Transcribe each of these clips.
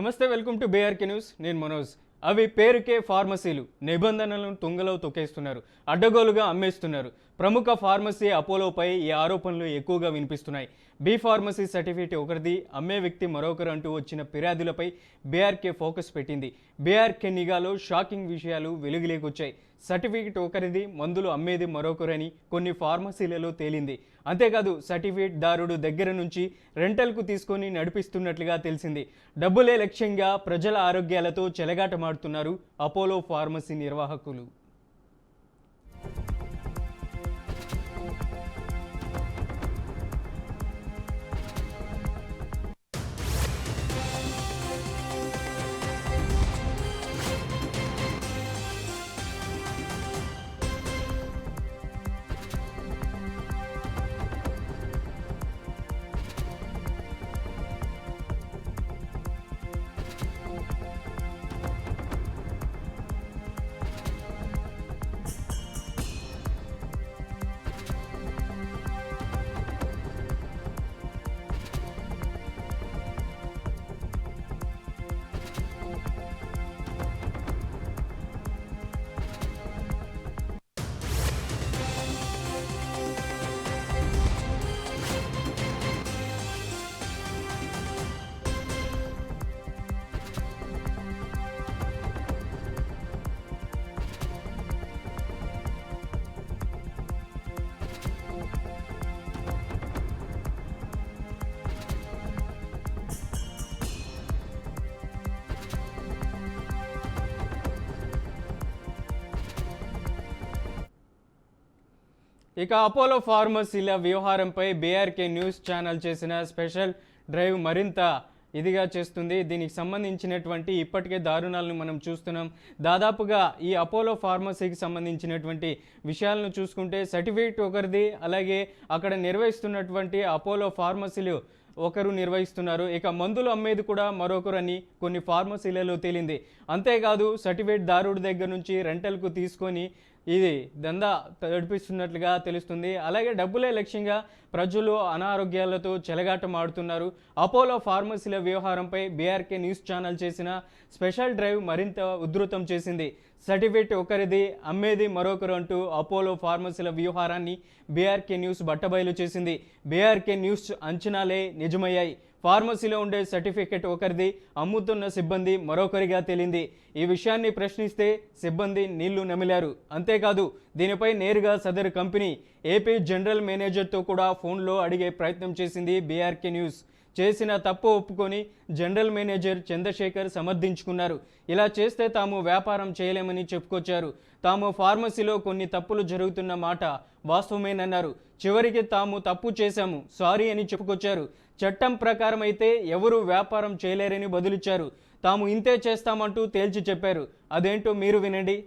నమస్తే, welcome to BRK news. నేను మనోజ్. అవి పేరుకే ఫార్మసీలు, నిబంధనలను తుంగలో తొక్కేస్తున్నారు, అడ్డగోలుగా అమ్మేస్తున్నారు. ప్రముఖ ఫార్మసీ అపోలోపై ఈ ఆరోపణలు ఎక్కువగా వినిపిస్తున్నాయి. బీ ఫార్మసీ సర్టిఫికేట్ ఒకరిది, అమ్మే వ్యక్తి మరొకరు అంటూ వచ్చిన ఫిర్యాదులపై బీఆర్కే ఫోకస్ పెట్టింది. బీఆర్కే నిఘాలో షాకింగ్ విషయాలు వెలుగులోకొచ్చాయి. సర్టిఫికేట్ ఒకరిది, మందులు అమ్మేది మరొకరని కొన్ని ఫార్మసీలలో తేలింది. అంతేకాదు, సర్టిఫికేట్ దారుడు దగ్గర నుంచి రెంటల్కు తీసుకొని నడిపిస్తున్నట్లుగా తెలిసింది. డబ్బులే లక్ష్యంగా ప్రజల ఆరోగ్యాలతో చెలగాటమాడుతున్నారు అపోలో ఫార్మసీ నిర్వాహకులు. ఇక అపోలో ఫార్మసీల వ్యవహారంపై బీఆర్కే న్యూస్ ఛానల్ చేసిన స్పెషల్ డ్రైవ్ మరింత ఇదిగా చేస్తుంది. దీనికి సంబంధించినటువంటి ఇప్పటికే దారుణాలను మనం చూస్తున్నాం. దాదాపుగా ఈ అపోలో ఫార్మసీకి సంబంధించినటువంటి విషయాలను చూసుకుంటే సర్టిఫికేట్ ఒకరిది, అలాగే అక్కడ నిర్వహిస్తున్నటువంటి అపోలో ఫార్మసీలు ఒకరు నిర్వహిస్తున్నారు. ఇక మందులు అమ్మేది కూడా మరొకరు అని కొన్ని ఫార్మసీలలో తేలింది. అంతేకాదు, సర్టిఫికేట్ దారుడి దగ్గర నుంచి రెంటల్కు తీసుకొని ఇది దందా నడిపిస్తున్నట్లుగా తెలుస్తుంది. అలాగే డబ్బులే లక్ష్యంగా ప్రజలు అనారోగ్యాలతో చెలగాటం ఆడుతున్నారు. అపోలో ఫార్మసీల వ్యవహారంపై బీఆర్కే న్యూస్ ఛానల్ చేసిన స్పెషల్ డ్రైవ్ మరింత ఉధృతం చేసింది. సర్టిఫికేట్ ఒకరిది, అమ్మేది మరొకరు అంటూ అపోలో ఫార్మసీల వ్యవహారాన్ని బీఆర్కే న్యూస్ బట్టబయలు చేసింది. BRK news అంచనాలే నిజమయ్యాయి. ఫార్మసీలో ఉండే సర్టిఫికేట్ ఒకరిది, అమ్ముతున్న సిబ్బంది మరొకరిగా తేలింది. ఈ విషయాన్ని ప్రశ్నిస్తే సిబ్బంది నీళ్లు నమిలారు. అంతేకాదు, దీనిపై నేరుగా సదరు కంపెనీ ఏపీ జనరల్ మేనేజర్తో కూడా ఫోన్లో అడిగే ప్రయత్నం చేసింది బీఆర్కే న్యూస్. చేసిన తప్పు ఒప్పుకొని జనరల్ మేనేజర్ చంద్రశేఖర్ సమర్థించుకున్నారు. ఇలా చేస్తే తాము వ్యాపారం చేయలేమని చెప్పుకొచ్చారు. తాము ఫార్మసీలో కొన్ని తప్పులు జరుగుతున్న మాట వాస్తవమేనన్నారు. చివరికి తాము తప్పు చేశాము, సారీ అని చెప్పుకొచ్చారు. చట్టం ప్రకారం అయితే ఎవరు వ్యాపారం చేయలేరని బదులిచ్చారు. తాము ఇంతే చేస్తామంటూ తేల్చి చెప్పారు. అదేంటో మీరు వినండి.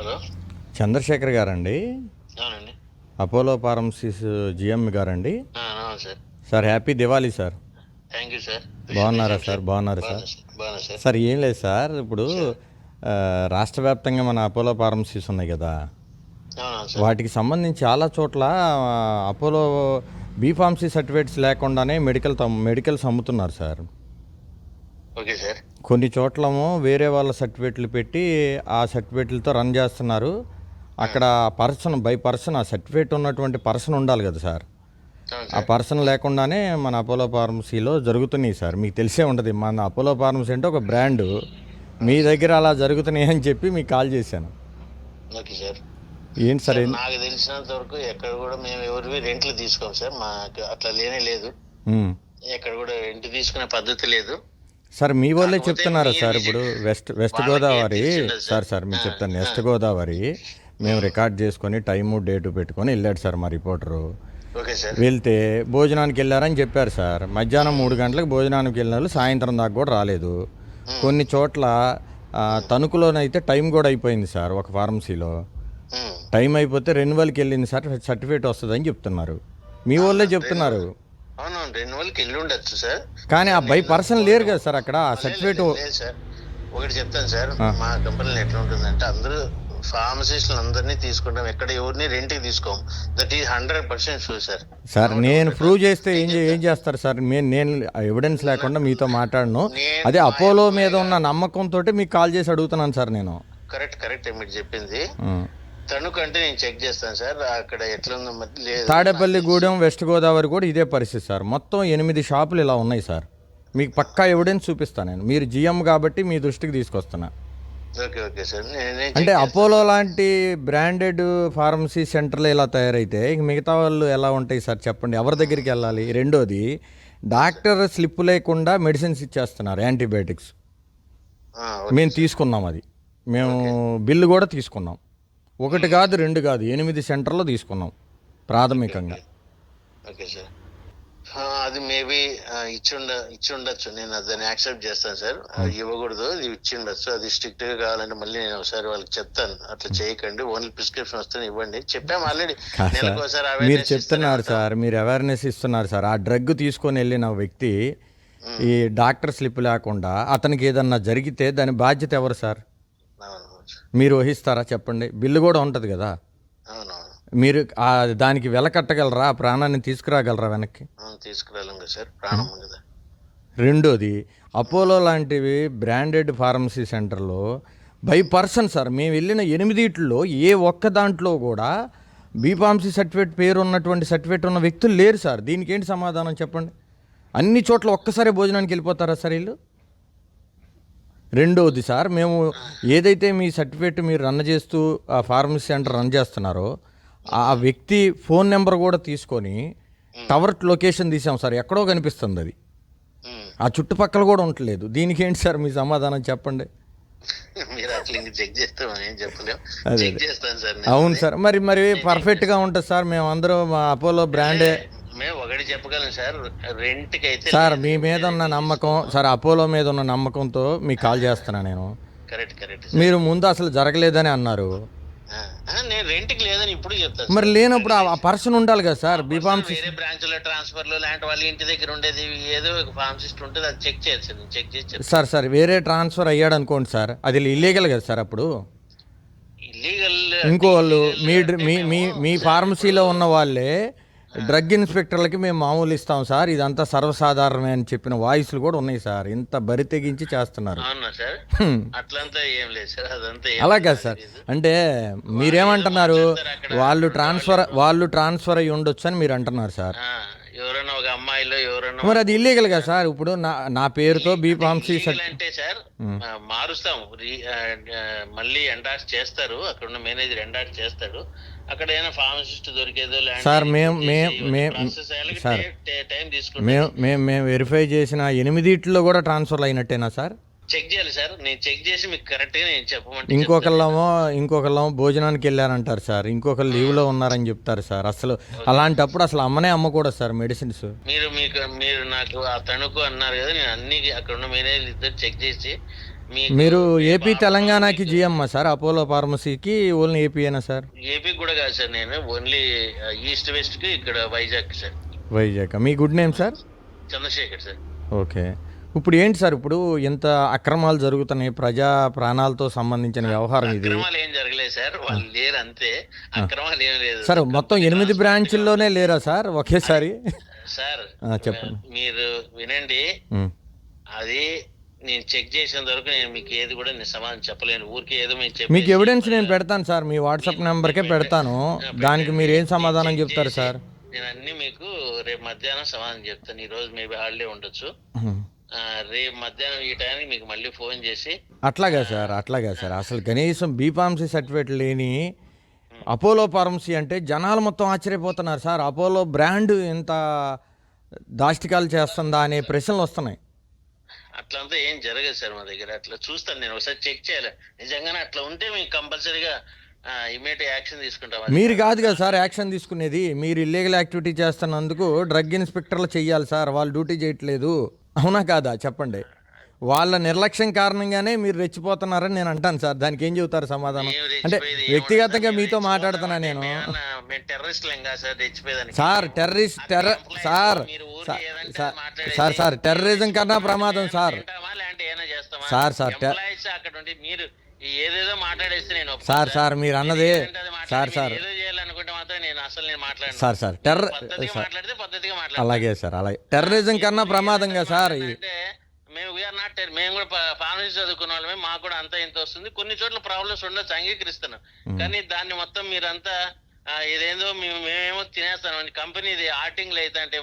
హలో, చంద్రశేఖర్ గారండి? అవునండి. అపోలో ఫార్మసీస్ జిఎం గారండి? అవును sir. Sir, happy Diwali sir. Thank you sir. బాగున్నారా సార్? బాగున్నారా సార్? బాగున్నా సార్. సార్, ఏం లేదు సార్, ఇప్పుడు రాష్ట్ర వ్యాప్తంగా మన అపోలో ఫార్మసీస్ ఉన్నాయి కదా, అవునా సార్. వాటికి సంబంధించి చాలా చోట్ల అపోలో బీ ఫార్మసీ సర్టిఫికేట్స్ లేకుండానే మెడికల్స్ అమ్ముతున్నారు సార్. Okay sir. కొన్ని చోట్లమో వేరే వాళ్ళ సర్టిఫికేట్లు పెట్టి ఆ సర్టిఫికేట్లతో రన్ చేస్తున్నారు. అక్కడ బై పర్సన్ ఆ సర్టిఫికేట్ ఉన్నటువంటి పర్సన్ ఉండాలి కదా సార్. ఆ పర్సన్ లేకుండానే మన అపోలో ఫార్మసీలో జరుగుతున్నాయి సార్. మీకు తెలిసే ఉంటుంది, మన అపోలో ఫార్మసీ అంటే ఒక బ్రాండు. మీ దగ్గర అలా జరుగుతున్నాయి అని చెప్పి మీకు కాల్ చేశాను. Okay sir. ఏంటి సార్? నాకు తెలిసినంత వరకు ఎక్కడ కూడా మేము ఎవరివి రెంట్లు తీసుకోం సార్. మాకు అట్లా లేనే లేదు. ఎక్కడ కూడా రెంట్ తీసుకునే పద్ధతి లేదు సార్. మీ వాళ్ళే చెప్తున్నారా సార్? ఇప్పుడు వెస్ట్ గోదావరి సార్ మీకు చెప్తాను. వెస్ట్ గోదావరి మేము రికార్డ్ చేసుకొని టైము డేటు పెట్టుకొని వెళ్ళాడు సార్ మా రిపోర్టరు. వెళ్తే భోజనానికి వెళ్ళారని చెప్పారు సార్. మధ్యాహ్నం 3 గంటలకు భోజనానికి వెళ్ళిన వాళ్ళు సాయంత్రం దాకా కూడా రాలేదు. కొన్ని చోట్ల తణుకులోనైతే టైం కూడా అయిపోయింది సార్ ఒక ఫార్మసీలో. టైం అయిపోతే రెన్యువల్కి వెళ్ళింది సార్, సర్టిఫికేట్ వస్తుందని చెప్తున్నారు. మీ వాళ్ళే చెప్తున్నారు. అవునవును, రెన్యువల్కి వెళ్ళి ఉండొచ్చు సార్, కానీ ఆ బై పర్సన్ లేరు కదా సార్ అక్కడ. ఆ సర్టిఫికేట్ లేదు సార్. ఒకటి చెప్తాను సార్, మా కంపెనీలో ఎట్లా ఉంటుందంటే అందరూ ఫార్మసిస్టులు అందరినీ తీసుకుంటాం, ఎక్కడ ఎవరిని రెంట్కి తీసుకోము. That is 100% sure sir. Sir నేను ప్రూవ్ చేస్తే ఏం చేస్తారు సార్? నేను ఎవిడెన్స్ లేకుండా మీతో మాట్లాడను. అదే అపోలో మీద ఉన్న నమ్మకంతో మీకు కాల్ చేసి అడుగుతున్నాను సార్ నేను. కరెక్ట్ మీరు చెప్పింది. తణుకు అంటే నేను చెక్ చేస్తాను సార్, అక్కడ ఎట్లా ఉందో లేదు. తాడేపల్లి గూడెం, వెస్ట్ గోదావరి కూడా ఇదే పరిస్థితి సార్. మొత్తం 8 షాపులు ఇలా ఉన్నాయి సార్. మీకు పక్కా ఎవిడెన్స్ చూపిస్తాను నేను. మీరు జిఎం కాబట్టి మీ దృష్టికి తీసుకొస్తున్నా. Okay sir. అంటే అపోలో లాంటి బ్రాండెడ్ ఫార్మసీ సెంటర్లు ఇలా తయారైతే ఇంక మిగతా వాళ్ళు ఎలా ఉంటాయి సార్ చెప్పండి? ఎవరి దగ్గరికి వెళ్ళాలి? రెండోది, డాక్టర్ స్లిప్ లేకుండా మెడిసిన్స్ ఇచ్చేస్తున్నారు, యాంటీబయాటిక్స్. మేము తీసుకున్నాం, అది మేము బిల్లు కూడా తీసుకున్నాం. 1 కాదు 2 కాదు 8 సెంటర్లో తీసుకున్నాం ప్రాథమికంగా. Okay sir. అది మేబీ ఇచ్చి ఉండొచ్చు, నేను దాన్ని యాక్సెప్ట్ చేస్తాను సార్. ఇవ్వకూడదు, అది ఇచ్చి ఉండొచ్చు. అది స్ట్రిక్ట్ గా కావాలంటే మళ్ళీ నేను ఒకసారి వాళ్ళకి చెప్తాను, అట్లా చేయకండి, ఓన్లీ ప్రిస్క్రిప్షన్ వస్తే ఇవ్వండి. చెప్పాము ఆల్రెడీ. మీరు చెప్తున్నారు సార్, మీరు అవేర్నెస్ ఇస్తున్నారు సార్. ఆ డ్రగ్ తీసుకొని వెళ్ళిన వ్యక్తి ఈ డాక్టర్ స్లిప్ లేకుండా అతనికి ఏదన్నా జరిగితే దాని బాధ్యత ఎవరు సార్? మీరు వహిస్తారా చెప్పండి? బిల్లు కూడా ఉంటుంది కదా. మీరు దానికి వెల కట్టగలరా? ప్రాణాన్ని తీసుకురాగలరా వెనక్కి? తీసుకురాలేం సార్, ప్రాణం కదా. రెండోది, అపోలో లాంటివి బ్రాండెడ్ ఫార్మసీ సెంటర్లో బై పర్సన్ సార్, మేము వెళ్ళిన 8 ఏ ఒక్క దాంట్లో కూడా బీఫార్మసీ సర్టిఫికేట్ పేరు ఉన్నటువంటి సర్టిఫికేట్ ఉన్న వ్యక్తులు లేరు సార్. దీనికి ఏంటి సమాధానం చెప్పండి? అన్ని చోట్ల ఒక్కసారి భోజనానికి వెళ్ళిపోతారా సార్ వీళ్ళు? రెండవది సార్, మేము ఏదైతే మీ సర్టిఫికేట్ మీరు రన్ చేస్తూ ఆ ఫార్మసీ సెంటర్ రన్ చేస్తున్నారో ఆ వ్యక్తి ఫోన్ నెంబర్ కూడా తీసుకొని టవర్ లొకేషన్ తీసాం సార్, ఎక్కడో కనిపిస్తుంది అది. ఆ చుట్టుపక్కల కూడా ఉండలేదు. దీనికి ఏంటి సార్ మీ సమాధానం చెప్పండి? అవును సార్, మరి పర్ఫెక్ట్గా ఉంటుంది సార్. మేము అందరం అపోలో బ్రాండే. మేము ఒకటి చెప్పగలం సార్, రెంట్కి అయితే సార్ మీ మీద ఉన్న నమ్మకం సార్, అపోలో మీద ఉన్న నమ్మకంతో మీకు కాల్ చేస్తున్నా నేను. కరెక్ట్. మీరు ముందు అసలు జరగలేదని అన్నారు. నేను రెంట్కి లేదని ఇప్పుడు చెప్తాను. మరి లేనప్పుడు ఆ పర్సన్ ఉండాలి కదా సార్. బీఫార్మసీ వేరే బ్రాంచ్ లో ట్రాన్స్ఫర్ లో లాంటి వాళ్ళ ఇంటి దగ్గర ఉండేది ఏదో ఒక ఫార్మసిస్ట్ ఉంటుంది, అది చెక్ చేయాలి సార్. నేను చెక్ చేసి సార్ వేరే ట్రాన్స్ఫర్ అయ్యాడు అనుకోండి సార్, అది ఇల్లీగల్ కదా సార్. అప్పుడు ఇల్లీగల్ ఇంకో వాళ్ళు మీ ఫార్మసీలో ఉన్న వాళ్ళే డ్రగ్ ఇన్స్పెక్టర్లకి మేము మామూలు ఇస్తాం సార్, ఇదంతా సర్వసాధారణమే అని చెప్పిన వాయిస్లు కూడా ఉన్నాయి సార్. ఇంత బరి తెగించి చేస్తున్నారు. అలాగే సార్. అంటే మీరేమంటున్నారు? వాళ్ళు ట్రాన్స్ఫర్ అయ్యి ఉండొచ్చు అని మీరు అంటున్నారు సార్. ఎవరైనా ఒక అమ్మాయిలో ఎవరైనా మరి అది ఇల్లీగల్ కదా సార్. ఇప్పుడు నా పేరుతో బీఫార్మసీ అంటే సార్ మారుస్తాము, మళ్ళీ ఎండార్స్ చేస్తారు, అక్కడ ఉన్న మేనేజర్ ఎండార్స్ చేస్తాడు. అక్కడ ఏమైనా ఫార్మసిస్ట్ దొరికేదో సార్ మేము వెరిఫై చేసిన 8 కూడా ట్రాన్స్ఫర్ అయినట్టేనా సార్? చెక్ చేయాలి సార్, నేను చెక్ చేసి మీకు కరెక్ట్గా నేను చెప్పమంటే. ఇంకొకళ్ళేమో భోజనానికి వెళ్ళారంటారు సార్, ఇంకొకరు లీవ్లో ఉన్నారని చెప్తారు సార్. అసలు అలాంటప్పుడు అసలు అమ్మకూడదు సార్ మెడిసిన్స్. మీరు నాకు ఆ తణుకు అన్నారు కదా, నేను అన్ని అక్కడ ఉన్న మేనేజర్ ఇద్దరు చెక్ చేసి. మీరు ఏపీ తెలంగాణకి జిఎమ్మా సార్? అపోలో ఫార్మసీకి ఓన్లీ ఏపీయేనా సార్? ఏపీ కూడా కాదు సార్, నేను ఓన్లీ ఈస్ట్ వెస్ట్ కి ఇక్కడ వైజాగ్ సార్. వైజాగ్. మీ good name sir? Chandrashekar sir. Okay. ఇప్పుడు ఏంటి సార్, ఇప్పుడు ఎంత అక్రమాలు జరుగుతున్నాయి, ప్రజా ప్రాణాలతో సంబంధించిన వ్యవహారం ఇది. అక్రమాలు ఏం జరగలేదు సార్, వాళ్ళు లేరు అంతే. అక్రమాలు ఏం లేదు సార్. మొత్తం 8 బ్రాంచుల్లోనే లేరా సార్ ఒకేసారి? సార్ చెప్పండి. మీరు వినండి, అది నేను చెక్ చేసిన వరకు నేను మీకు ఏది కూడా నేను సమాధానం చెప్పలేను. ఊరికి ఏదో మీకు ఎవిడెన్స్ నేను పెడతాను సార్, మీ వాట్సాప్ నెంబర్కే పెడతాను. దానికి మీరు ఏం సమాధానం చెప్తారు సార్? నేను అన్ని మీకు రేపు మధ్యాహ్నం సమాధానం చెప్తాను. ఈ రోజు మేబీ హాలిడే ఉండొచ్చు, రేపు మధ్యాహ్నం ఈ టైంకి మీకు మళ్ళీ ఫోన్ చేసి. అట్లాగా సార్. అసలు కనీసం బీఫార్మసీ సర్టిఫికేట్ లేని అపోలో ఫార్మసీ అంటే జనాలు మొత్తం ఆశ్చర్యపోతున్నారు సార్. అపోలో బ్రాండ్ ఎంత దాష్టికాలు చేస్తుందా అనే ప్రశ్నలు వస్తున్నాయి. అట్లంతా ఏం జరగదు సార్ మా దగ్గర. అట్లా చూస్తాను నేను, ఒకసారి చెక్ చేయాలి. నిజంగానే అట్లా ఉంటే మీకు కంపల్సరీగా ఇమీడియట్ యాక్షన్ తీసుకుంటాం. మీరు కాదు కదా సార్ యాక్షన్ తీసుకునేది, మీరు ఇల్లీగల్ యాక్టివిటీ చేస్తున్నందుకు డ్రగ్ ఇన్స్పెక్టర్లు చెయ్యాలి సార్. వాళ్ళు డ్యూటీ చేయట్లేదు, అవునా కాదా చెప్పండి? వాళ్ళ నిర్లక్ష్యం కారణంగానే మీరు రెచ్చిపోతున్నారని నేను అంటాను సార్. దానికి ఏం చెబుతారు సమాధానం? మేము అంటే రెచ్చిపోయేది వ్యక్తిగతంగా ఏముండదు మీతో సార్, మాట్లాడుతున్నా నేను. మేము టెర్రరిస్టులం కాదు సార్ రెచ్చిపోయేదానికి. సార్ సార్ మీరు ఊరికే ఏదంటే సార్ మాట్లాడేసి సార్ సార్ టెర్రరిజం కన్నా ప్రమాదం సార్. తింటామా లేదంటే ఏమైనా చేస్తామా? సార్ ఎంప్లాయీస్ అక్కడ ఉండి మీరు ఏదేదో మాట్లాడేస్తే నేను ఒప్పుకోను సార్ సార్ మీరు అన్నది ఏదంటే అది మాట్లాడి సార్ మీరు ఏదో చేయాలనుకుంటే మాత్రం నేను మాట్లాడను. సార్ పద్ధతిగా మాట్లాడితే పద్ధతిగా మాట్లాడతాను. అలాగే సార్, అలాగే. టెర్రరిజం కన్నా ప్రమాదంగా సార్ అంటే మేము వీఆర్ నాట్ మేము కూడా ఫార్మసీ చదువుకున్న వాళ్ళమే, మాకు కూడా అంతా ఇంత వస్తుంది. కొన్ని చోట్ల ప్రాబ్లమ్స్ ఉండొచ్చు, అంగీకరిస్తున్నాం. కానీ దాన్ని మొత్తం మీరంతా ఇదేందో మేమేమో తినేస్తాం కంపెనీది ఆర్టింగ్లు అయితే అంటే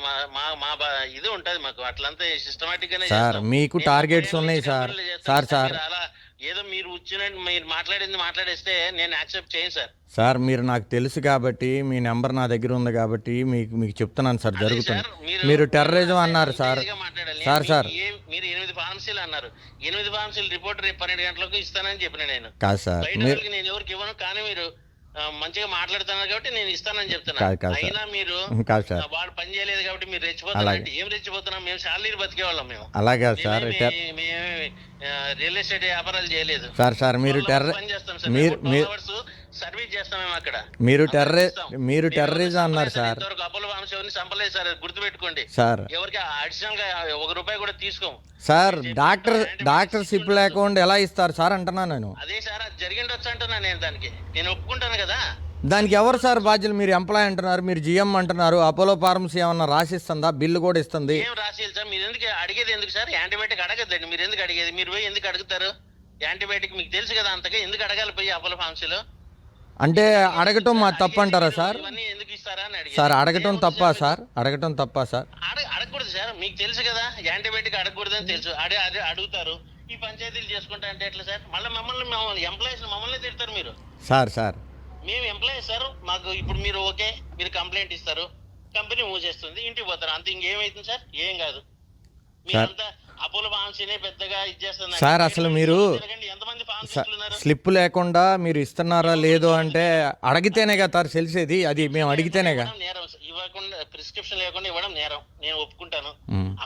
ఇది ఉంటది మాకు, అట్లంతా సిస్టమాటిక్ గానే సార్. చేస్తాం. మీకు నేను టార్గెట్స్ 30 ఉన్నాయి నుంచి సార్. కంపెనీలు చేస్తాను సార్ మీరు అలా ఏదో మీరు వచ్చినట్టు మీరు మాట్లాడేస్తే నేను యాక్సెప్ట్ చేయను సార్. సార్ మీరు నాకు తెలుసు కాబట్టి, మీ నెంబర్ నా దగ్గర ఉంది కాబట్టి మీకు చెప్తున్నాను సార్, జరుగుతుంది. మీరు టెర్రరిజం అన్నారు సార్. సార్ మీరు 8 ఫార్మసీలు అన్నారు. 8 ఫార్మసీలు రిపోర్ట్ రేపు 12 గంటలకు ఇస్తానని చెప్పిన నేను. కాదు సార్, బయట వాళ్ళకి నేను ఎవరికి ఇవ్వను, కానీ మీరు మంచిగా మాట్లాడుతున్నారు కాబట్టి నేను ఇస్తానని చెప్తున్నా. అయినా మీరు వాడు పని చేయలేదు కాబట్టి మీరు రెచ్చిపోతారంటే ఏం రెచ్చిపోతున్నాం? మేము శాలరీ బతికే వాళ్ళం. మేము అలాగే సార్. రియల్ ఎస్టేట్ వ్యాపారాలు చేయలేదు సార్. మీరు పని చేస్తాం సార్, సర్వీస్ చేస్తాం మేము అక్కడ. మీరు టెర్రరిజం అన్నారు సార్. అపోలో ఫార్మసీ ఎవరిని చంపలేదు సార్, గుర్తుపెట్టుకోండి సార్. ఎవరికి అడిషనల్ గా ₹1 కూడా తీసుకోము సార్. డాక్టర్షిప్ లేకుండా ఎలా ఇస్తారు సార్ అంటున్నా నేను. అదే సార్, అది జరిగిండొచ్చు అంటున్నా నేను. దానికి నేను ఒప్పుకుంటాను కదా. దానికి ఎవరు సార్ బాధ్యులు? మీరు ఎంప్లాయ్ అంటున్నారు, మీరు జిఎం అంటున్నారు. అపోలో ఫార్మసీ ఏమన్నా రాసిస్తుందా? బిల్లు కూడా ఇస్తుంది. ఏం రాసి సార్? మీరు ఎందుకు అడిగేది? ఎందుకు సార్ యాంటీబయాటిక్ అడగద్దండి? మీరు ఎందుకు అడిగేది? మీరు పోయి ఎందుకు అడుగుతారు యాంటీబయాటిక్? మీకు తెలుసు కదా అంతగా, ఎందుకు అడగాలి పోయి అపోలో ఫార్మసీలో? అంటే అడగటం మా తప్పు అంటారా సార్? ఇవన్నీ ఎందుకు ఇస్తారా అని అడిగారు సార్. అడగటం తప్పా సార్? అడగకూడదు సార్, మీకు తెలుసు కదా యాంటీబయాటిక్ అడగకూడదని తెలుసు. అడుగుతారు. ఈ పంచాయతీలు చేసుకుంటా అంటే ఎట్లా సార్? మమ్మల్ని ఎంప్లాయీస్ మమ్మల్ని తిడతారు మీరు. సార్ మేము ఎంప్లాయీస్ సార్. మాకు ఇప్పుడు మీరు మీరు కంప్లైంట్ ఇస్తారు, కంపెనీ మూవ్ చేస్తుంది, ఇంటికి పోతారు, అంత ఇంకేమైతుంది సార్? ఏం కాదు. మీరంతా అపోలో ఫార్మసీనే పెద్దగా ఇచ్చేస్తుంది సార్. అసలు మీరు ఎంతమంది ఫార్మసిస్టులు ఉన్నారు? స్లిప్ లేకుండా మీరు ఇస్తున్నారా లేదో అంటే అడిగితేనే కదా తెలిసేది. అది మేము అడిగితేనేగా. నేరం ఇవ్వకుండా, ప్రిస్క్రిప్షన్ లేకుండా ఇవ్వడం నేరం. నేను ఒప్పుకుంటాను.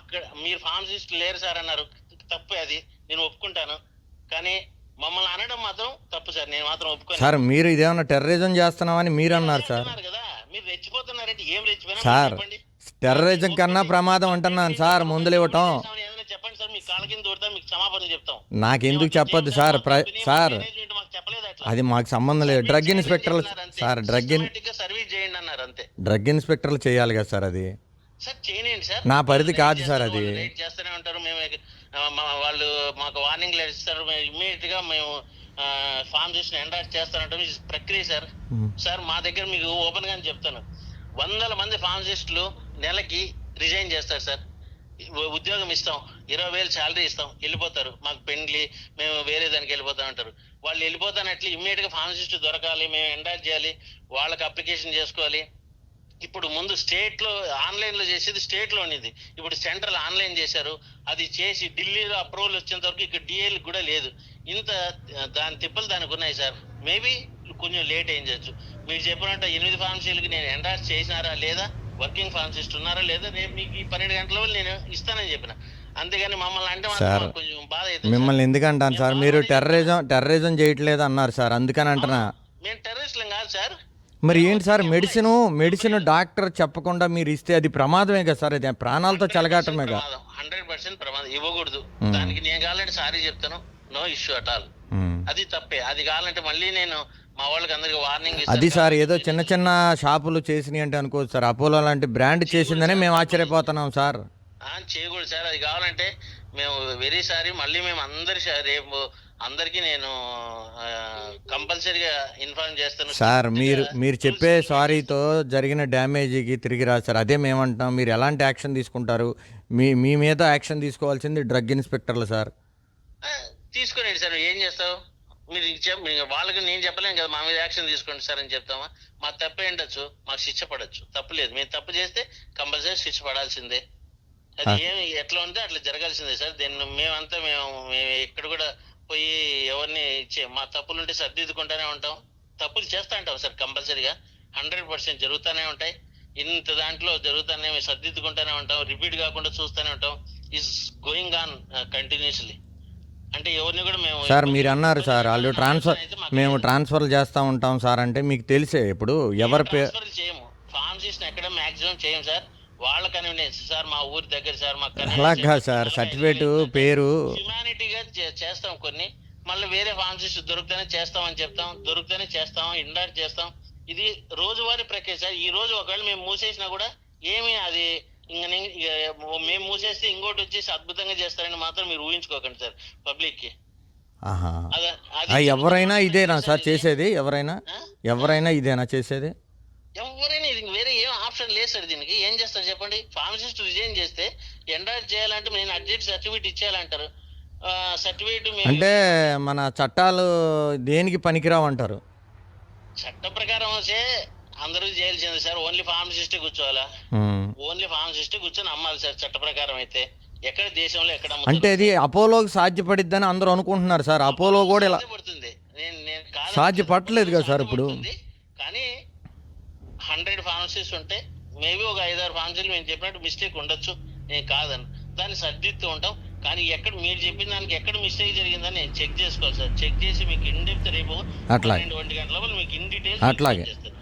అక్కడ మీరు ఫార్మసిస్ట్ లేరు సార్ అన్నారు, తప్పు అది, నేను ఒప్పుకుంటాను. కానీ మమ్మల్ని అనడం మాత్రం తప్పు సార్, నేను మాత్రం ఒప్పుకోను సార్. మీరు ఇదేమన్నా టెర్రరిజం చేస్తున్నామని మీరు అన్నారు సార్. కదా మీరు రెచ్చిపోతున్నారంటే ఏం రెచ్చిపోయినా సార్. చెప్పండి. టెర్రరిజం కన్నా ప్రమాదం అంటున్నాను సార్. మందులు ఇవ్వటం ఏదైనా చెప్పండి సార్, మీ కాళ్ళ కింద దూడతాం, మీకు క్షమాపణ చెప్తాం. నాకెందుకు చెప్పొద్దు సార్. సార్ మాకు చెప్పలేదు అట్లా. అది మాకు సంబంధం లేదు. Drug ఇన్స్పెక్టర్లు sir. సర్వీస్ చేయండి అన్నారు అంతే. డ్రగ్ ఇన్స్పెక్టర్లు చేయాలి కదా సార్. అది సార్ చేయండి సార్. నా పరిధి కాదు సార్. అది చేస్తూనే ఉంటారు. మేము వాళ్ళు మాకు వార్నింగ్ లెటర్ ఇస్తారు, ఇమ్మీడియట్ గా మేము ఫార్మసిస్ట్ ఎండార్స్ చేస్తానంటాం. ప్రక్రియ సార్. సార్ మా దగ్గర మీకు ఓపెన్ గానే చెప్తాను, 100 మంది ఫార్మసిస్టులు నెలకి రిజైన్ చేస్తారు సార్. ఉద్యోగం ఇస్తాం, 20,000 శాలరీ ఇస్తాం, వెళ్ళిపోతారు. మాకు పెండ్లి, మేము వేరే దానికి వెళ్ళిపోతాం అంటారు. వాళ్ళు వెళ్ళిపోతానట్లు ఇమ్మీడియట్ గా ఫార్మసిస్ట్ దొరకాలి, మేము ఎండార్స్ చేయాలి, వాళ్ళకి అప్లికేషన్ చేసుకోవాలి. ఇప్పుడు ముందు స్టేట్ లో ఆన్లైన్ లో చేసేది స్టేట్ లో ఉండేది, ఇప్పుడు సెంట్రల్ ఆన్లైన్ చేశారు. అది చేసి ఢిల్లీలో అప్రూవల్ వచ్చేంత వరకు ఇక్కడ డిఏలు కూడా లేదు. ఇంత దాని తిప్పలు దానికి ఉన్నాయి సార్. మేబీ కొంచెం లేట్ అయించచ్చు. మీరు చెప్పినట్టు 8 ఫార్మసీలకి నేను ఎండార్స్ చేసినారా లేదా, వర్కింగ్ ఫార్మసిస్ట్ ఉన్నారా లేదా, రేపు మీకు ఈ 12 గంటల నేను ఇస్తానని చెప్పిన. అంతేగాని మమ్మల్ని అంటే మాత్రం కొంచెం బాధ అవుతుంది. మిమ్మల్ని ఎందుకంటాను సార్? మీరు టెర్రరిజం చేయట్లేదు అన్నారు సార్, అందుకని అంటున్నా. మేము టెర్రరిస్టులం కాదు సార్. మరి ఏంటి సార్? మెడిసిన్ డాక్టర్ చెప్పకుండా మీరు ఇస్తే అది ప్రమాదమే కదా సార్. అది ప్రాణాలతో చెలగాటమేగా. 100% ప్రమాదం. ఇవ్వకూడదు. దానికి నేను కావాలంటే సారీ చెప్తాను, నో ఇష్యూ అట్ ఆల్. అది తప్పే. అది కావాలంటే మళ్ళీ నేను మా వాళ్ళకి అందరికి వార్నింగ్. అది సార్ ఏదో చిన్న షాపులు చేసినాయి అంటే అనుకోవచ్చు సార్. అపోలో లాంటి బ్రాండ్ చేసిందనే మేము ఆశ్చర్యపోతున్నాం సార్. చేయకూడదు సార్. అది కావాలంటే మేము వెరీ సారీ. మళ్ళీ మేము రేపు అందరికి నేను కంపల్సరీగా ఇన్ఫార్మ్ చేస్తాను సార్. మీరు చెప్పే సారీతో జరిగిన డ్యామేజ్కి తిరిగి రాదు సార్. అదే మేమంటున్నాం. మీరు ఎలాంటి యాక్షన్ తీసుకుంటారు? మీ మీద యాక్షన్ తీసుకోవాల్సింది డ్రగ్ ఇన్స్పెక్టర్లు సార్. తీసుకునేది సార్. ఏం చేస్తావు? మీరు వాళ్ళకి నేను చెప్పలేను కదా, మా మీద యాక్షన్ తీసుకోండి సార్ అని చెప్తామా? మా తప్పే ఉండొచ్చు, మాకు శిక్ష పడచ్చు, తప్పు లేదు. మేము తప్పు చేస్తే కంపల్సరీ శిక్ష పడాల్సిందే. అది ఏమి ఎట్లా ఉంటే అట్లా జరగాల్సిందే సార్. దీన్ని మేము ఎక్కడ కూడా పోయి ఎవరిని మా తప్పులుంటే సర్దిద్దుకుంటానే ఉంటాం. తప్పులు చేస్తా ఉంటాం సార్ కంపల్సరీగా. 100% జరుగుతూనే ఉంటాయి. ఇంత దాంట్లో జరుగుతానే సర్దిద్దుకుంటూనే ఉంటాం. రిపీట్ కాకుండా చూస్తూనే ఉంటాం. Is going on continuously. అంటే ఎవరిని కూడా మేము సార్ మీరు అన్నారు సార్ వాళ్ళు మేము ట్రాన్స్ఫర్లు చేస్తూ ఉంటాం సార్ అంటే మీకు తెలిసే ఇప్పుడు ఎవరి ట్రాన్స్ఫర్ చేయము, ఫార్మసిస్ట్ ఎక్కడ మాక్సిమం చేయం సార్. వాళ్ళ కన్వీనియన్స్ సార్, మా ఊరి దగ్గర సార్, మాకు అలాగా సార్ సర్టిఫికేట్ పేరు హ్యుమానిటీగా చేస్తాం కొన్ని. మళ్ళీ వేరే ఫార్మసిస్ట్ దొరికితేనే చేస్తామని చెప్తాం, దొరికితేనే చేస్తాం, ఇండైరెక్ట్ చేస్తాం. ఇది రోజువారీ ప్రక్రియ సార్. ఈ రోజు ఒకవేళ మేము మూసేసినా కూడా ఏమి అది మేము మూసేస్తే ఇంకోటి వచ్చేసి అద్భుతంగా చేస్తారని మాత్రం మీరు ఊహించుకోకండి సార్ పబ్లిక్ కి. ఎవరైనా ఇదేనా సార్ చేసేది? ఎవరైనా ఇదేనా చేసేది? ఎవరైనా ఇది వేరే ఏం ఆప్షన్ లేదు సార్. దీనికి ఏం చేస్తారు చెప్పండి? ఫార్మసిస్ట్ రిజైన్ చేస్తే ఎండార్ట్ చేయాలంటే నేను అడ్జెక్ట్ సర్టిఫికేట్ ఇచ్చేయాలంటారు. సర్టిఫికేట్ అంటే మన చట్టాలు దేనికి పనికిరావు అంటారు. చట్ట ప్రకారం వచ్చే అందరూ చేయాల్సింది సార్. ఓన్లీ ఫార్మసిస్ట్ కూర్చోవాలా? ఓన్లీ ఫార్మసిస్ట్ కూర్చొని అమ్మాలి సార్ చట్ట ప్రకారం అయితే. ఎక్కడ దేశంలో ఎక్కడ అంటే ఇది అపోలోకి సాధ్యపడిద్దని అందరూ అనుకుంటున్నారు సార్. అపోలో కూడా ఇలా పడుతుంది, సాధ్యపడలేదు కదా సార్ ఇప్పుడు. కానీ 100 ఫార్మసిస్ట్ ఉంటే మేబీ ఒక 5-6 ఫార్మసీలు మేము చెప్పినట్టు మిస్టేక్ ఉండొచ్చు, నేను కాదని దాన్ని సర్దిస్తూ ఉంటాం. కానీ ఎక్కడ మీరు చెప్పిన దానికి ఎక్కడ మిస్టేక్ జరిగిందని నేను చెక్ చేసుకోవాలి సార్. చెక్ చేసి మీకు ఇన్ డెప్త్ రేపు 2 గంటల లోపల మీకు ఇన్ డీటెయిల్స్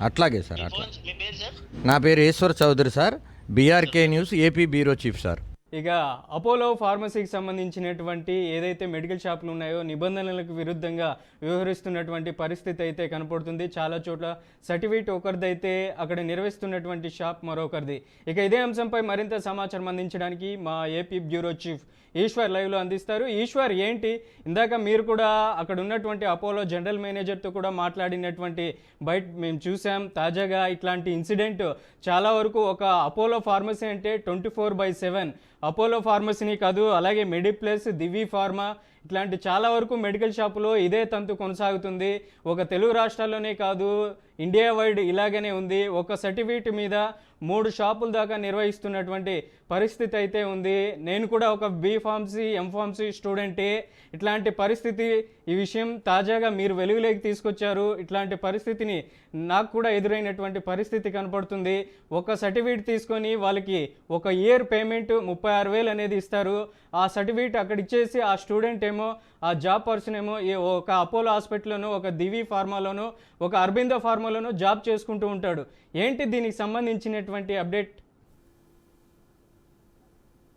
అట్లాగే సార్. మీ పేరు సార్? నా పేరు Eshwar Chowdary sir, BRK news AP bureau chief sir. ఇక అపోలో ఫార్మసీకి సంబంధించినటువంటి ఏదైతే మెడికల్ షాపులు ఉన్నాయో నిబంధనలకు విరుద్ధంగా వ్యవహరిస్తున్నటువంటి పరిస్థితి అయితే కనపడుతుంది. చాలా చోట్ల సర్టిఫికేట్ ఒకరిదైతే అక్కడ నిర్వహిస్తున్నటువంటి షాప్ మరొకరిది. ఇక ఇదే అంశంపై మరింత సమాచారం అందించడానికి మా ఏపీ బ్యూరో చీఫ్ ఈశ్వర్ లైవ్లో అందిస్తారు. ఈశ్వర్, ఏంటి ఇందాక మీరు కూడా అక్కడ ఉన్నటువంటి అపోలో జనరల్ మేనేజర్తో కూడా మాట్లాడినటువంటి బయట మేము చూసాం. తాజాగా ఇట్లాంటి ఇన్సిడెంట్ చాలా వరకు ఒక అపోలో ఫార్మసీ అంటే 24/7 అపోలో ఫార్మసీని కాదు, అలాగే మెడిప్లస్, దివి ఫార్మా ఇట్లాంటి చాలా వరకు మెడికల్ షాపులో ఇదే తంతు కొనసాగుతుంది. ఒక తెలుగు రాష్ట్రాల్లోనే కాదు, ఇండియా వైడ్ ఇలాగనే ఉంది. ఒక సర్టిఫికేట్ మీద 3 షాపుల దాకా నిర్వహిస్తున్నటువంటి పరిస్థితి అయితే ఉంది. నేను కూడా ఒక బీఫార్మసీ ఎంఫార్మసీ స్టూడెంటే. ఇట్లాంటి పరిస్థితి, ఈ విషయం తాజాగా మీరు వెలుగులోకి తీసుకొచ్చారు. ఇట్లాంటి పరిస్థితిని నాకు కూడా ఎదురైనటువంటి పరిస్థితి కనపడుతుంది. ఒక సర్టిఫికేట్ తీసుకొని వాళ్ళకి ఒక ఇయర్ పేమెంట్ 36,000 అనేది ఇస్తారు. ఆ సర్టిఫికేట్ అక్కడ ఇచ్చేసి ఆ స్టూడెంట్ ఏమో, ఆ జాబ్ పర్సన్ ఏమో ఒక అపోలో హాస్పిటల్లోనో, ఒక దివి ఫార్మాలోనో, ఒక అరబిందో ఫార్మాలోనో జాబ్ చేసుకుంటూ ఉంటాడు. ఏంటి దీనికి సంబంధించినటువంటి అప్డేట్?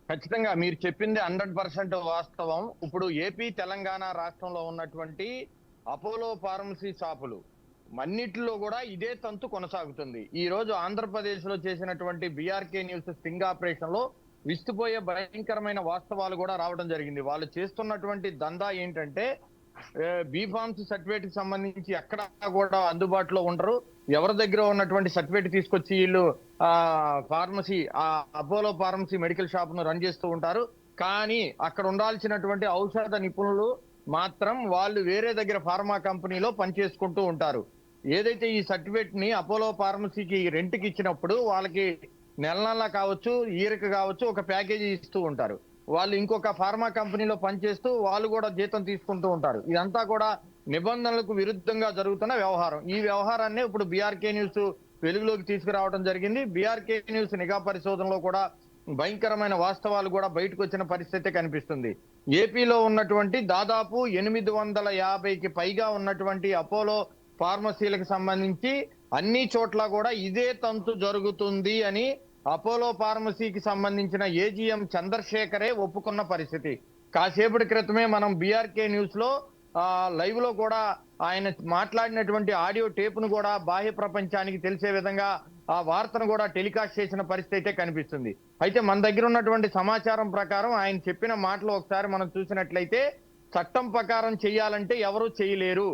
ఖచ్చితంగా మీరు చెప్పింది 100% వాస్తవం. ఇప్పుడు ఏపీ తెలంగాణ రాష్ట్రంలో ఉన్నటువంటి అపోలో ఫార్మసీ షాపులు అన్నిటిలో కూడా ఇదే తంతు కొనసాగుతుంది. ఈ రోజు ఆంధ్రప్రదేశ్ లో చేసినటువంటి బీఆర్కే న్యూస్ స్టింగ్ ఆపరేషన్ లో విస్తుపోయే భయంకరమైన వాస్తవాలు కూడా రావడం జరిగింది. వాళ్ళు చేస్తున్నటువంటి దందా ఏంటంటే బీఫార్మసీ సర్టిఫికేట్ కి సంబంధించి ఎక్కడ కూడా అందుబాటులో ఉండరు. ఎవరి దగ్గర ఉన్నటువంటి సర్టిఫికేట్ తీసుకొచ్చి వీళ్ళు pharmacy Apollo pharmacy medical shop ను రన్ చేస్తూ ఉంటారు. కానీ అక్కడ ఉండాల్సినటువంటి ఔషధ నిపుణులు మాత్రం వాళ్ళు వేరే దగ్గర ఫార్మా కంపెనీలో పనిచేసుకుంటూ ఉంటారు. ఏదైతే ఈ సర్టిఫికేట్ ని అపోలో ఫార్మసీకి రెంట్కి ఇచ్చినప్పుడు వాళ్ళకి నెల కావచ్చు, ఇయర్కి కావచ్చు ఒక ప్యాకేజీ ఇస్తూ ఉంటారు. వాళ్ళు ఇంకొక ఫార్మా కంపెనీలో పనిచేస్తూ వాళ్ళు కూడా జీతం తీసుకుంటూ ఉంటారు. ఇదంతా కూడా నిబంధనలకు విరుద్ధంగా జరుగుతున్న వ్యవహారం. ఈ వ్యవహారాన్ని ఇప్పుడు బీఆర్కే న్యూస్ వెలుగులోకి తీసుకురావడం జరిగింది. బీఆర్కే న్యూస్ నిఘా పరిశోధనలో కూడా భయంకరమైన వాస్తవాలు కూడా బయటకు వచ్చిన పరిస్థితి కనిపిస్తుంది. ఏపీలో ఉన్నటువంటి దాదాపు 850కి పైగా ఉన్నటువంటి అపోలో ఫార్మసీలకు సంబంధించి అన్ని చోట్ల కూడా ఇదే తంతు జరుగుతుంది అని అపోలో ఫార్మసీకి సంబంధించిన ఏజీఎం చంద్రశేఖరే ఒప్పుకున్న పరిస్థితి. కాసేపటి క్రితమే మనం బీఆర్కే న్యూస్ లో లైవ్ లో కూడా ఆయన మాట్లాడినటువంటి ఆడియో టేప్ ను కూడా బాహ్య ప్రపంచానికి తెలిసే విధంగా ఆ వార్తను కూడా టెలికాస్ట్ చేసిన పరిస్థితి అయితే కనిపిస్తుంది. అయితే మన దగ్గర ఉన్నటువంటి సమాచారం ప్రకారం ఆయన చెప్పిన మాటలు ఒకసారి మనం చూసినట్లయితే, చట్టం ప్రకారం చేయాలంటే ఎవరు చేయలేరు,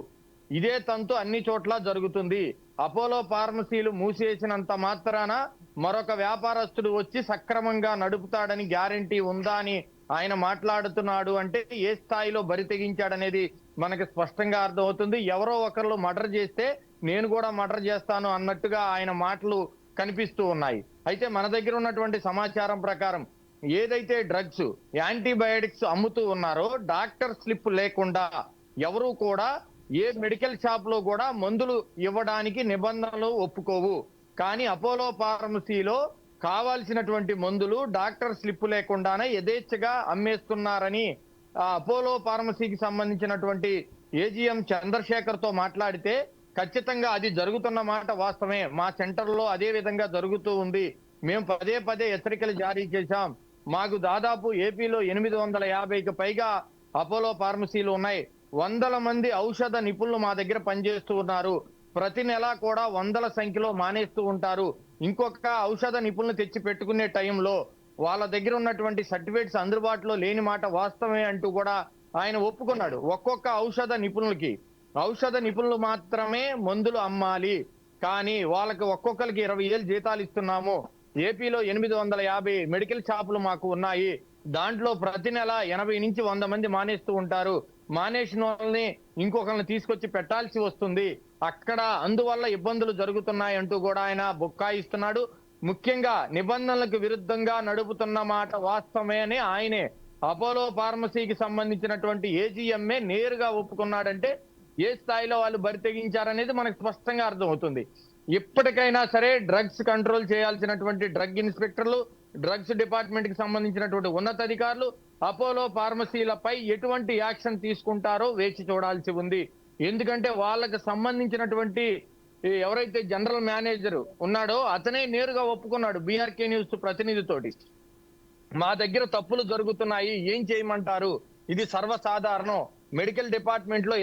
ఇదే తంతు అన్ని చోట్ల జరుగుతుంది. అపోలో ఫార్మసీలు మూసేసినంత మాత్రాన మరొక వ్యాపారస్తుడు వచ్చి సక్రమంగా నడుపుతాడని గ్యారంటీ ఉందా అని ఆయన మాట్లాడుతున్నాడు. అంటే ఏ స్థాయిలో బరి తెగించాడనేది మనకి స్పష్టంగా అర్థమవుతుంది. ఎవరో ఒకరు మర్డర్ చేస్తే నేను కూడా మర్డర్ చేస్తాను అన్నట్టుగా ఆయన మాటలు కనిపిస్తూ ఉన్నాయి. అయితే మన దగ్గర ఉన్నటువంటి సమాచారం ప్రకారం ఏదైతే డ్రగ్స్, యాంటీబయాటిక్స్ అమ్ముతూ ఉన్నారో డాక్టర్ స్లిప్ లేకుండా ఎవరు కూడా ఏ మెడికల్ షాప్ లో కూడా మందులు ఇవ్వడానికి నిబంధనలు ఒప్పుకోవు. కానీ అపోలో ఫార్మసీలో కావాల్సినటువంటి మందులు డాక్టర్ స్లిప్ లేకుండానే యథేచ్ఛగా అమ్మేస్తున్నారని అపోలో ఫార్మసీకి సంబంధించినటువంటి ఏజీఎం చంద్రశేఖర్ తో మాట్లాడితే ఖచ్చితంగా అది జరుగుతున్న మాట వాస్తవమే. మా సెంటర్లో అదే విధంగా జరుగుతూ ఉంది. మేము పదే పదే హెచ్చరికలు జారీ చేశాం. మాకు దాదాపు ఏపీలో 850కి పైగా అపోలో ఫార్మసీలు ఉన్నాయి. 100 మంది ఔషధ నిపుణులు మా దగ్గర పనిచేస్తూ ఉన్నారు. ప్రతి నెల కూడా 100ల సంఖ్యలో మానేస్తూ ఉంటారు. ఇంకొక ఔషధ నిపుణులు తెచ్చి పెట్టుకునే టైంలో వాళ్ళ దగ్గర ఉన్నటువంటి సర్టిఫికేట్స్ అందుబాటులో లేని మాట వాస్తవమే అంటూ కూడా ఆయన ఒప్పుకున్నాడు. ఒక్కొక్క ఔషధ నిపుణులు మాత్రమే మందులు అమ్మాలి, కానీ వాళ్ళకి ఒక్కొక్కరికి 20,000 జీతాలు ఇస్తున్నాము. ఏపీలో 850 మెడికల్ షాపులు మాకు ఉన్నాయి. దాంట్లో ప్రతి నెల 80 నుంచి 100 మంది మానేస్తూ ఉంటారు. మానేసిన వాళ్ళని ఇంకొకరిని తీసుకొచ్చి పెట్టాల్సి వస్తుంది. అక్కడ అందువల్ల ఇబ్బందులు జరుగుతున్నాయి అంటూ కూడా ఆయన బుక్కాయిస్తున్నాడు. ముఖ్యంగా నిబంధనలకు విరుద్ధంగా నడుపుతున్న మాట వాస్తవమే అని ఆయనే అపోలో ఫార్మసీకి సంబంధించినటువంటి ఏజీఎంఏ నేరుగా ఒప్పుకున్నాడంటే ఏ స్థాయిలో వాళ్ళు బరి తెగించారనేది మనకు స్పష్టంగా అర్థమవుతుంది. ఇప్పటికైనా సరే డ్రగ్స్ కంట్రోల్ చేయాల్సినటువంటి డ్రగ్ ఇన్స్పెక్టర్లు, డ్రగ్స్ డిపార్ట్మెంట్ కి సంబంధించినటువంటి ఉన్నతాధికారులు అపోలో ఫార్మసీలపై ఎటువంటి యాక్షన్ తీసుకుంటారో వేచి చూడాల్సి ఉంది. ఎందుకంటే వాళ్ళకి సంబంధించినటువంటి ఎవరైతే జనరల్ మేనేజర్ ఉన్నాడో అతనే నేరుగా ఒప్పుకున్నాడు బీఆర్కే న్యూస్ ప్రతినిధితోటి. మా దగ్గర తప్పులు జరుగుతున్నాయి, ఏం చేయమంటారు, ఇది సర్వసాధారణం, మెడికల్ డిపార్ట్మెంట్ లో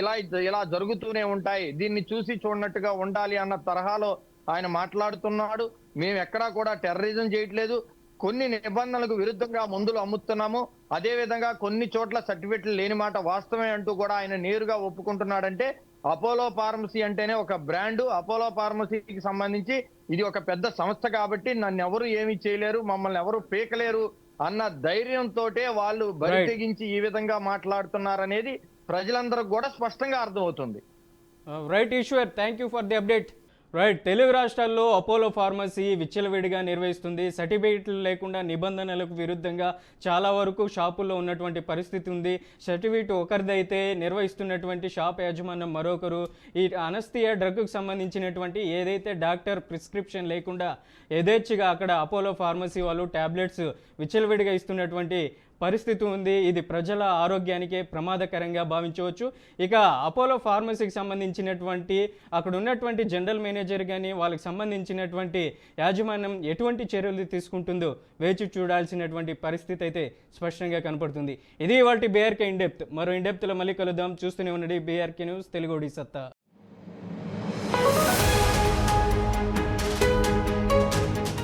ఇలా జరుగుతూనే ఉంటాయి, దీన్ని చూసి చూడనట్టుగా ఉండాలి అన్న తరహాలో ఆయన మాట్లాడుతున్నాడు. మేము ఎక్కడా కూడా టెర్రరిజం చేయట్లేదు, కొన్ని నిబంధనలకు విరుద్ధంగా మందులు అమ్ముతున్నాము, అదే విధంగా కొన్ని చోట్ల సర్టిఫికెట్లు లేని మాట వాస్తవమే అంటూ కూడా ఆయన నేరుగా ఒప్పుకుంటున్నాడంటే అపోలో ఫార్మసీ అంటేనే ఒక బ్రాండు. అపోలో ఫార్మసీకి సంబంధించి ఇది ఒక పెద్ద సంస్థ కాబట్టి నన్ను ఎవరు ఏమీ చేయలేరు, మమ్మల్ని ఎవరు పీకలేరు అన్న ధైర్యంతోటే వాళ్ళు బరి తెగించి ఈ విధంగా మాట్లాడుతున్నారనేది ప్రజలందరికీ కూడా స్పష్టంగా అర్థమవుతుంది. Right Eshwar, thank you for the update. Right, Telugu రాష్ట్రాల్లో అపోలో ఫార్మసీ విచ్చలవిడిగా నిర్వహిస్తుంది. సర్టిఫికేట్లు లేకుండా నిబంధనలకు విరుద్ధంగా చాలా వరకు షాపుల్లో ఉన్నటువంటి పరిస్థితి ఉంది. సర్టిఫికేట్ ఒకరిదైతే నిర్వహిస్తున్నటువంటి షాప్ యాజమాన్యం మరొకరు. ఈ అనస్థియా డ్రగ్కు సంబంధించినటువంటి ఏదైతే డాక్టర్ ప్రిస్క్రిప్షన్ లేకుండా యథేచ్ఛగా అక్కడ అపోలో ఫార్మసీ వాళ్ళు ట్యాబ్లెట్స్ విచ్చలవిడిగా ఇస్తున్నటువంటి పరిస్థితి ఉంది. ఇది ప్రజల ఆరోగ్యానికే ప్రమాదకరంగా భావించవచ్చు. ఇక అపోలో ఫార్మసీకి సంబంధించినటువంటి అక్కడ ఉన్నటువంటి జనరల్ మేనేజర్ కానీ వాళ్ళకి సంబంధించినటువంటి యాజమాన్యం ఎటువంటి చర్యలు తీసుకుంటుందో వేచి చూడాల్సినటువంటి పరిస్థితి అయితే స్పష్టంగా కనపడుతుంది. ఇది ఇవాల్టి బీఆర్కే ఇన్ డెప్త్. మరో ఇన్ డెప్త్లో మళ్ళీ కలుద్దాం. చూస్తూనే ఉండండి బీఆర్కే న్యూస్, తెలుగుడి సత్తా.